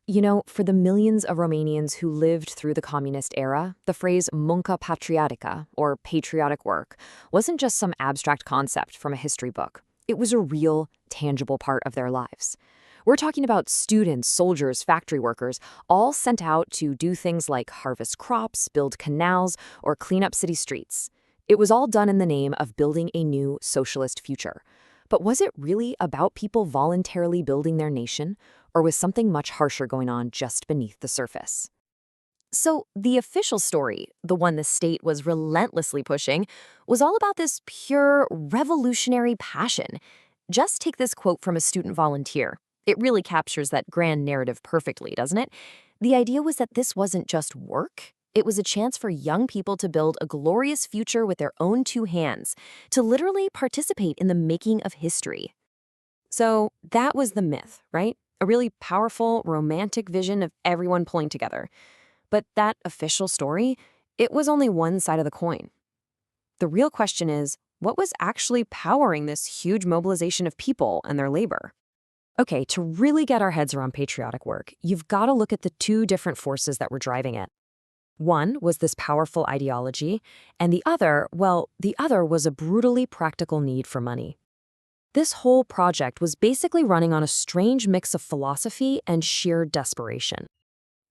You know, for the millions of Romanians who lived through the communist era, the phrase munca patriotica, or patriotic work, wasn't just some abstract concept from a history book. It was a real, tangible part of their lives. We're talking about students, soldiers, factory workers, all sent out to do things like harvest crops, build canals, or clean up city streets. It was all done in the name of building a new socialist future. But was it really about people voluntarily building their nation, or was something much harsher going on just beneath the surface? So, the official story, the one the state was relentlessly pushing, was all about this pure revolutionary passion. Just take this quote from a student volunteer. It really captures that grand narrative perfectly, doesn't it? The idea was that this wasn't just work. It was a chance for young people to build a glorious future with their own two hands, to literally participate in the making of history. So that was the myth, right? A really powerful, romantic vision of everyone pulling together. But that official story, it was only one side of the coin. The real question is, what was actually powering this huge mobilization of people and their labor? Okay, to really get our heads around patriotic work, you've got to look at the two different forces that were driving it. One was this powerful ideology, and the other, well, the other was a brutally practical need for money. This whole project was basically running on a strange mix of philosophy and sheer desperation.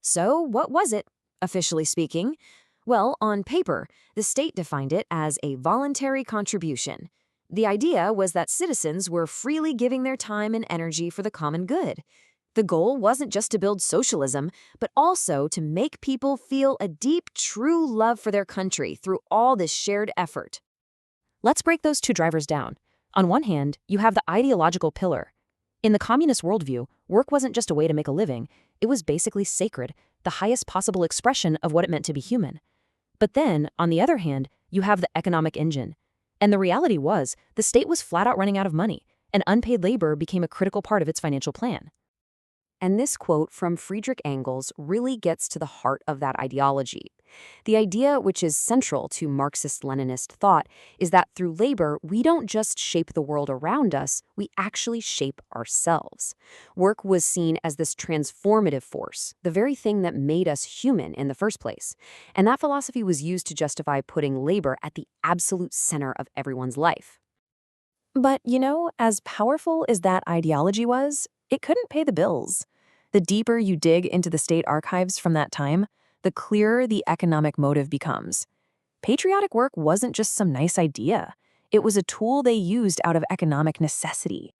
So, what was it, officially speaking? Well, on paper, the state defined it as a voluntary contribution. The idea was that citizens were freely giving their time and energy for the common good. The goal wasn't just to build socialism, but also to make people feel a deep, true love for their country through all this shared effort. Let's break those two drivers down. On one hand, you have the ideological pillar. In the communist worldview, work wasn't just a way to make a living, it was basically sacred, the highest possible expression of what it meant to be human. But then, on the other hand, you have the economic engine. And the reality was, the state was flat out running out of money, and unpaid labor became a critical part of its financial plan. And this quote from Friedrich Engels really gets to the heart of that ideology. The idea, which is central to Marxist-Leninist thought, is that through labor, we don't just shape the world around us, we actually shape ourselves. Work was seen as this transformative force, the very thing that made us human in the first place. And that philosophy was used to justify putting labor at the absolute center of everyone's life. But, as powerful as that ideology was, it couldn't pay the bills. The deeper you dig into the state archives from that time, the clearer the economic motive becomes. Patriotic work wasn't just some nice idea. It was a tool they used out of economic necessity.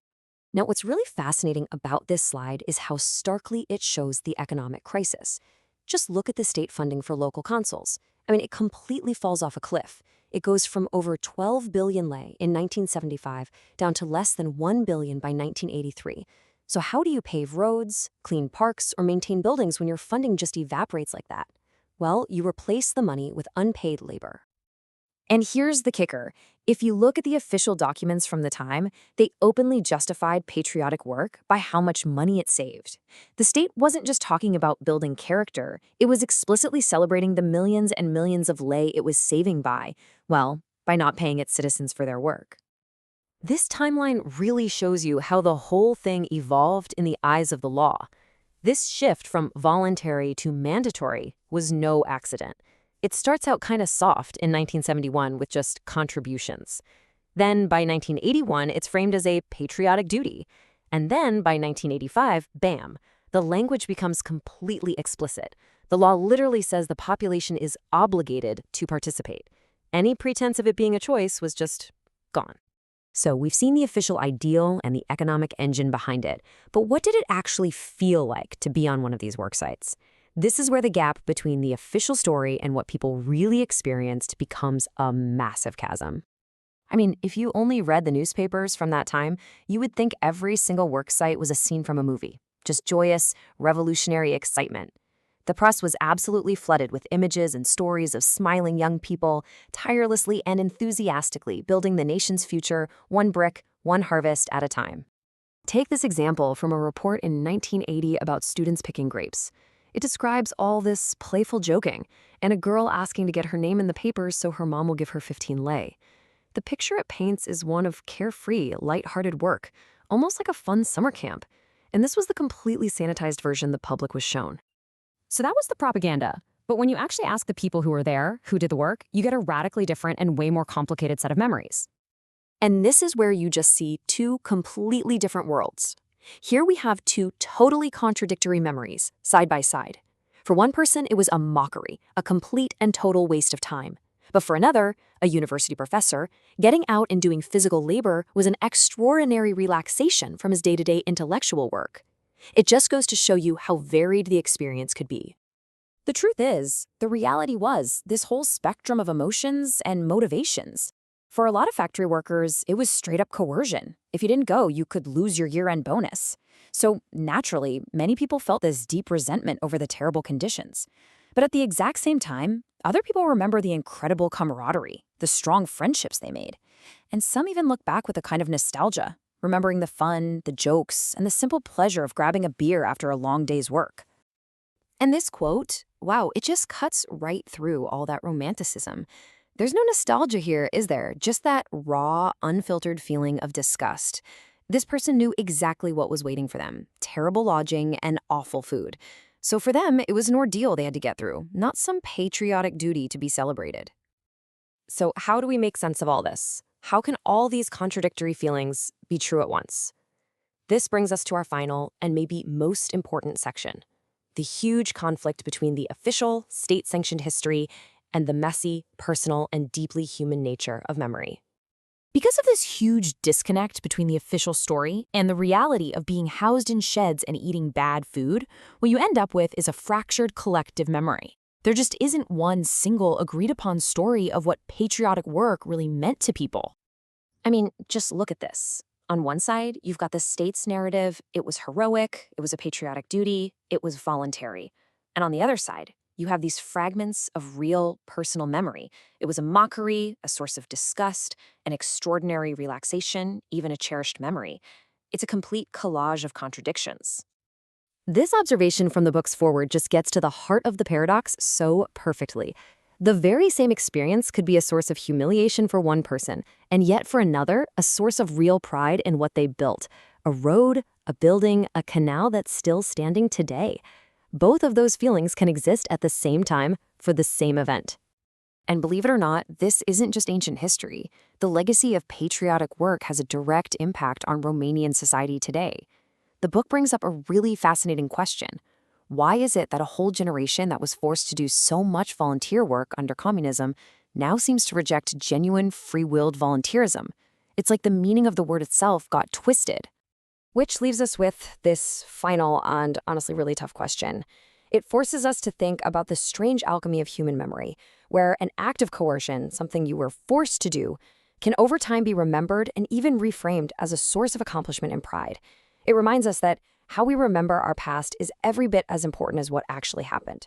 Now, what's really fascinating about this slide is how starkly it shows the economic crisis. Just look at the state funding for local consuls. It completely falls off a cliff. It goes from over 12 billion lei in 1975 down to less than 1 billion by 1983. So how do you pave roads, clean parks, or maintain buildings when your funding just evaporates like that? Well, you replace the money with unpaid labor. And here's the kicker. If you look at the official documents from the time, they openly justified patriotic work by how much money it saved. The state wasn't just talking about building character, it was explicitly celebrating the millions and millions of lei it was saving by not paying its citizens for their work. This timeline really shows you how the whole thing evolved in the eyes of the law. This shift from voluntary to mandatory was no accident. It starts out kind of soft in 1971 with just contributions. Then by 1981, it's framed as a patriotic duty. And then by 1985, bam, the language becomes completely explicit. The law literally says the population is obligated to participate. Any pretense of it being a choice was just gone. So we've seen the official ideal and the economic engine behind it, but what did it actually feel like to be on one of these work sites? This is where the gap between the official story and what people really experienced becomes a massive chasm. If you only read the newspapers from that time, you would think every single work site was a scene from a movie, just joyous, revolutionary excitement. The press was absolutely flooded with images and stories of smiling young people, tirelessly and enthusiastically building the nation's future, one brick, one harvest at a time. Take this example from a report in 1980 about students picking grapes. It describes all this playful joking and a girl asking to get her name in the papers so her mom will give her 15 lei. The picture it paints is one of carefree, lighthearted work, almost like a fun summer camp. and this was the completely sanitized version the public was shown. So that was the propaganda. But when you actually ask the people who were there, who did the work, you get a radically different and way more complicated set of memories. And this is where you just see two completely different worlds. Here we have two totally contradictory memories, side by side. For one person, it was a mockery, a complete and total waste of time. But for another, a university professor, getting out and doing physical labor was an extraordinary relaxation from his day-to-day intellectual work. It just goes to show you how varied the experience could be. The truth is, the reality was this whole spectrum of emotions and motivations. For a lot of factory workers, it was straight-up coercion. If you didn't go, you could lose your year-end bonus. So naturally, many people felt this deep resentment over the terrible conditions. But at the exact same time, other people remember the incredible camaraderie, the strong friendships they made. And some even look back with a kind of nostalgia, remembering the fun, the jokes, and the simple pleasure of grabbing a beer after a long day's work. And this quote, wow, it just cuts right through all that romanticism. There's no nostalgia here, is there? Just that raw, unfiltered feeling of disgust. This person knew exactly what was waiting for them: terrible lodging and awful food. So for them, it was an ordeal they had to get through, not some patriotic duty to be celebrated. So how do we make sense of all this? How can all these contradictory feelings be true at once? This brings us to our final and maybe most important section: the huge conflict between the official, state-sanctioned history and the messy, personal, and deeply human nature of memory. Because of this huge disconnect between the official story and the reality of being housed in sheds and eating bad food, what you end up with is a fractured collective memory. There just isn't one single agreed-upon story of what patriotic work really meant to people. I mean, just look at this. On one side, you've got the state's narrative: it was heroic, it was a patriotic duty, it was voluntary. And on the other side, you have these fragments of real personal memory. It was a mockery, a source of disgust, an extraordinary relaxation, even a cherished memory. It's a complete collage of contradictions. This observation from the book's foreword just gets to the heart of the paradox so perfectly. The very same experience could be a source of humiliation for one person, and yet for another, a source of real pride in what they built: a road, a building, a canal that's still standing today. Both of those feelings can exist at the same time for the same event. And believe it or not, this isn't just ancient history. The legacy of patriotic work has a direct impact on Romanian society today. The book brings up a really fascinating question. Why is it that a whole generation that was forced to do so much volunteer work under communism now seems to reject genuine, free-willed volunteerism? It's like the meaning of the word itself got twisted. Which leaves us with this final and honestly really tough question. It forces us to think about the strange alchemy of human memory, where an act of coercion, something you were forced to do, can over time be remembered and even reframed as a source of accomplishment and pride. It reminds us that how we remember our past is every bit as important as what actually happened.